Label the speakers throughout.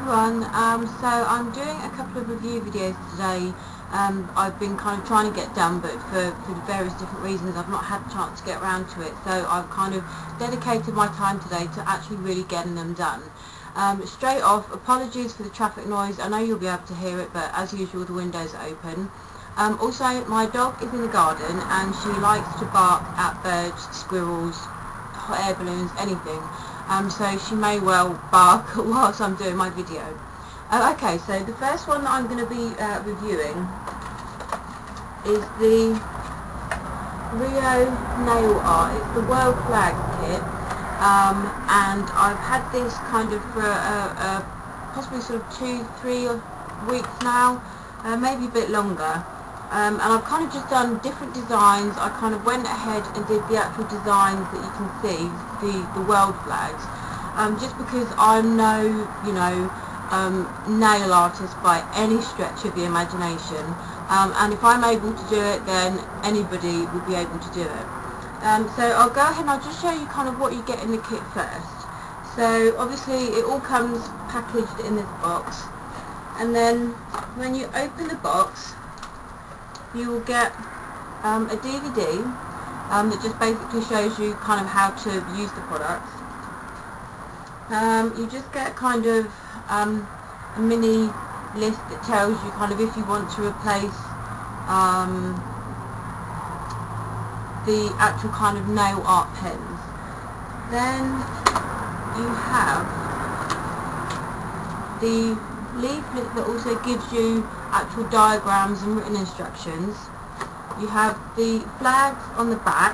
Speaker 1: everyone, so I'm doing a couple of review videos today. I've been kind of trying to get done, but for various different reasons I've not had a chance to get around to it, so I've kind of dedicated my time today to actually really getting them done. Straight off, apologies for the traffic noise. I know you'll be able to hear it, but as usual the windows are open. Also, my dog is in the garden and she likes to bark at birds, squirrels, hot air balloons, anything. So she may well bark whilst I'm doing my video. Okay, so the first one that I'm going to be reviewing is the Rio nail art. It's the World Flag kit, and I've had this kind of for possibly sort of 2-3 weeks now, maybe a bit longer. And I've kind of just done different designs. I kind of went ahead and did the actual designs that you can see, the world flags, just because I'm no, nail artist by any stretch of the imagination, and if I'm able to do it, then anybody will be able to do it. So I'll go ahead and I'll just show you kind of what you get in the kit first. So obviously it all comes packaged in this box, and then when you open the box, you will get a DVD that just basically shows you kind of how to use the products. You just get kind of a mini list that tells you kind of if you want to replace the actual kind of nail art pens. Then you have the leaflet that also gives you actual diagrams and written instructions. You have the flags on the back,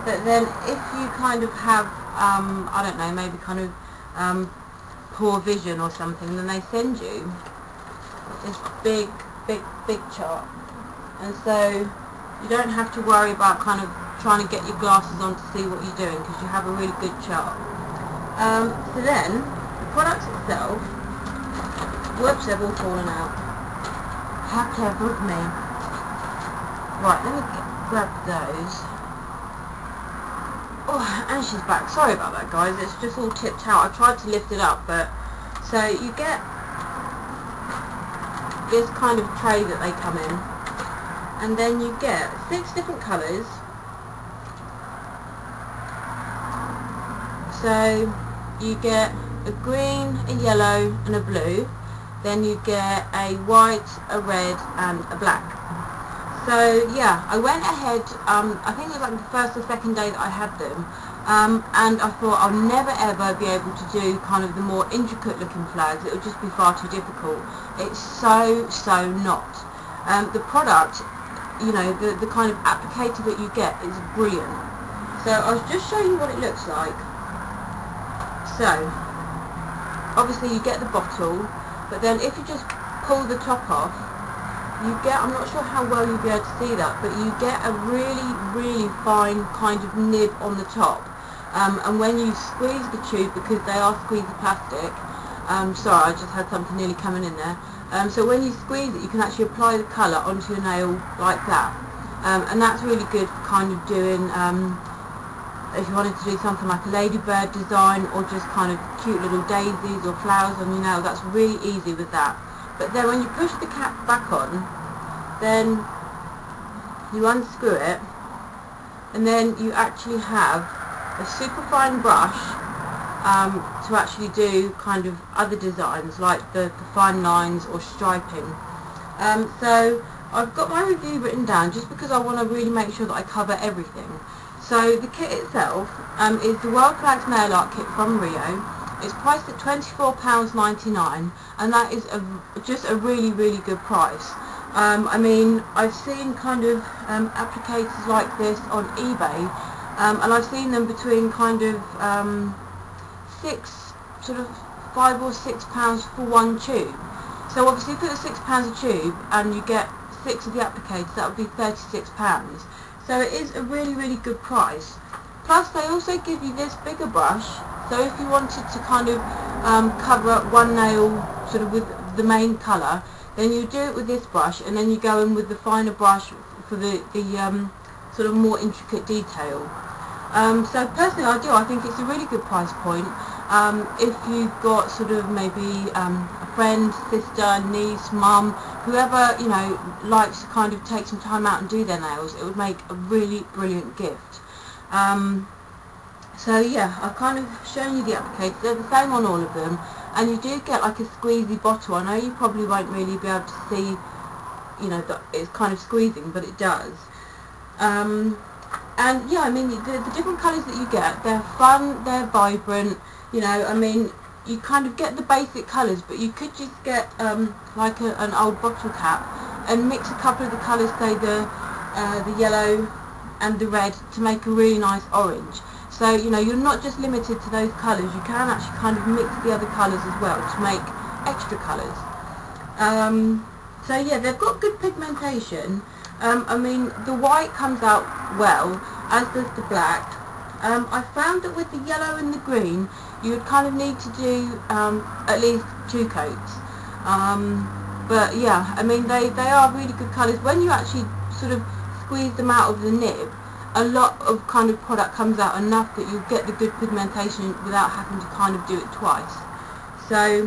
Speaker 1: but then if you kind of have I don't know, maybe kind of poor vision or something, then they send you this big chart, and so you don't have to worry about kind of trying to get your glasses on to see what you're doing, because you have a really good chart. So then the products itself, whoops, they've all fallen out. How clever of me. Right, let me grab those. Oh, and she's back. Sorry about that, guys. It's just all tipped out. I tried to lift it up, but... So you get this kind of tray that they come in, and then you get 6 different colours. So you get a green, a yellow and a blue. Then you get a white, a red and a black. So yeah, I went ahead, I think it was like the first or second day that I had them, and I thought I'll never ever be able to do kind of the more intricate looking flags. It would just be far too difficult. It's so not. The product, the kind of applicator that you get is brilliant. So I'll just show you what it looks like. So obviously you get the bottle, but then if you just pull the top off, you get, I'm not sure how well you'll be able to see that, but you get a really fine kind of nib on the top. And when you squeeze the tube, because they are squeezy plastic, sorry, I just had something nearly coming in there. So when you squeeze it, you can actually apply the colour onto your nail like that. And that's really good for kind of doing, if you wanted to do something like a ladybird design, or just kind of cute little daisies or flowers on your nail, that's really easy with that. But then when you push the cap back on, then you unscrew it, and then you actually have a super fine brush to actually do kind of other designs like the fine lines or striping. So I've got my review written down just because I want to really make sure that I cover everything. So the kit itself is the World Flags Nail Art Kit from Rio. It's priced at £24.99, and that is just a really good price. I mean, I've seen kind of applicators like this on eBay, and I've seen them between kind of £5 or £6 for one tube. So obviously if it was £6 a tube and you get 6 of the applicators, that would be £36. So it is a really good price. Plus they also give you this bigger brush, so if you wanted to kind of cover up one nail sort of with the main colour, then you do it with this brush, and then you go in with the finer brush for the sort of more intricate detail. So personally I think it's a really good price point. If you've got sort of maybe a friend, sister, niece, mum, whoever, you know, likes to kind of take some time out and do their nails, it would make a really brilliant gift. So yeah, I've kind of shown you the applicators. They're the same on all of them, and you do get like a squeezy bottle. I know you probably won't really be able to see, you know, that it's kind of squeezing, but it does. And yeah, I mean, the different colours that you get, they're fun, they're vibrant, you know, I mean, you kind of get the basic colours, but you could just get like an old bottle cap and mix a couple of the colours, say the yellow and the red, to make a really nice orange. So, you know, you're not just limited to those colours, you can actually kind of mix the other colours as well to make extra colours. So yeah, they've got good pigmentation. I mean, the white comes out well, as does the black. I found that with the yellow and the green, you would kind of need to do at least 2 coats. But yeah, I mean, they are really good colours. When you actually sort of squeeze them out of the nib, a lot of kind of product comes out enough that you'll get the good pigmentation without having to kind of do it twice. So,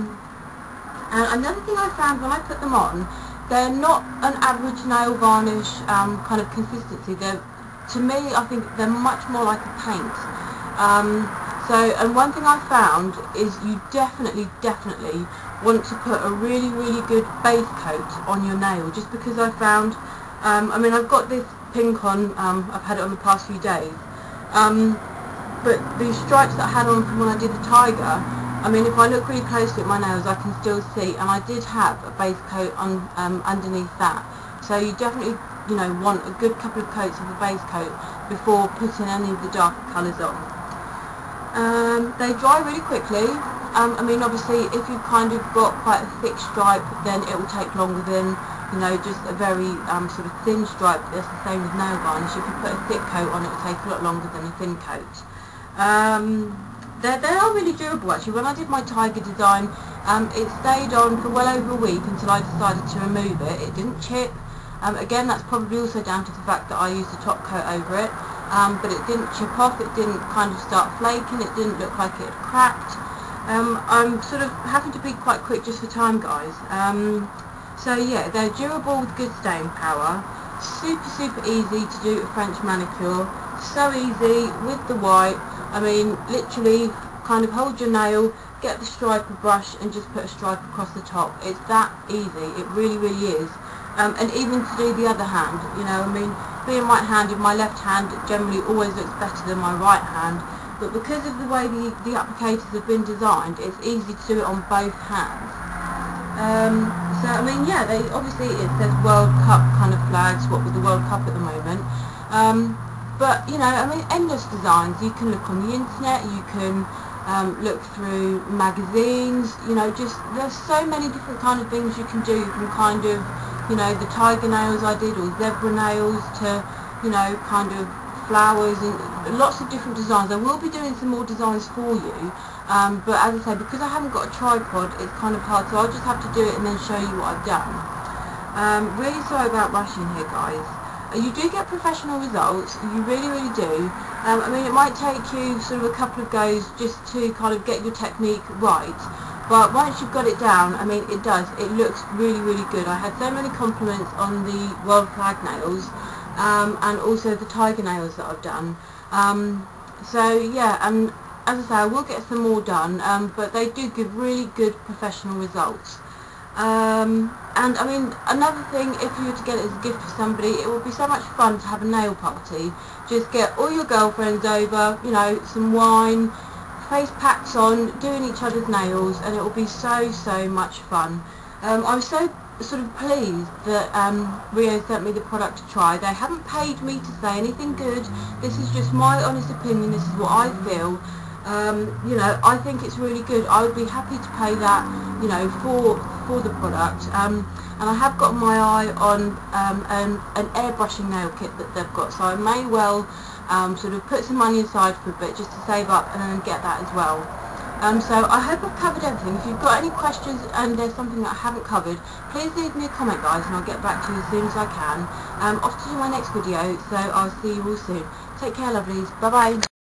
Speaker 1: another thing I found when I put them on, they're not an average nail varnish kind of consistency. To me, I think they're much more like a paint. And one thing I found is you definitely want to put a really good base coat on your nail, just because I found, I mean, I've got this pink on, I've had it on the past few days, but the stripes that I had on from when I did the tiger, I mean, if I look really closely at my nails, I can still see, and I did have a base coat on underneath that. So you definitely, you know, want a good couple of coats of a base coat before putting any of the darker colours on. They dry really quickly. I mean, obviously, if you've kind of got quite a thick stripe, then it will take longer than, you know, just a very sort of thin stripe. That's the same with nail varnish. If you put a thick coat on, it will take a lot longer than a thin coat. They are really durable actually. When I did my tiger design, it stayed on for well over a week until I decided to remove it. It didn't chip. Again, that's probably also down to the fact that I used a top coat over it, but it didn't chip off, it didn't kind of start flaking, it didn't look like it had cracked. I'm sort of having to be quite quick just for time, guys. So yeah, they're durable with good staying power, super easy to do a French manicure, so easy with the white. I mean, literally kind of hold your nail, get the striper brush and just put a stripe across the top. It's that easy, it really is. And even to do the other hand, you know, I mean, being right-handed, my left hand generally always looks better than my right hand, but because of the way the applicators have been designed, it's easy to do it on both hands. So, I mean, yeah, they obviously, it says World Cup kind of flags, what with the World Cup at the moment. But, you know, I mean, endless designs. You can look on the internet, you can look through magazines, you know, just, there's so many different kind of things you can do. You can kind of, you know, the tiger nails I did, or zebra nails, to, you know, kind of flowers, and lots of different designs. I will be doing some more designs for you, but as I say, because I haven't got a tripod, it's kind of hard, so I'll just have to do it and then show you what I've done. Really sorry about rushing here, guys. You do get professional results, you really do. I mean, it might take you sort of a couple of goes just to kind of get your technique right, but once you've got it down, I mean, it does, it looks really good. I had so many compliments on the world flag nails, and also the tiger nails that I've done. So yeah, and as I say, I will get some more done, but they do give really good professional results. And I mean, another thing, if you were to get it as a gift for somebody, it would be so much fun to have a nail party. Just get all your girlfriends over, you know, some wine, face packs on, doing each other's nails, and it will be so much fun. I was so sort of pleased that Rio sent me the product to try. They haven't paid me to say anything good. This is just my honest opinion. This is what I feel. You know, I think it's really good. I would be happy to pay that, you know, for the product. And I have got my eye on an airbrushing nail kit that they've got, so I may well sort of put some money aside for a bit just to save up and then get that as well. So I hope I've covered everything. If you've got any questions and there's something that I haven't covered, please leave me a comment, guys, and I'll get back to you as soon as I can. Off to my next video, so I'll see you all soon. Take care, lovelies. Bye bye.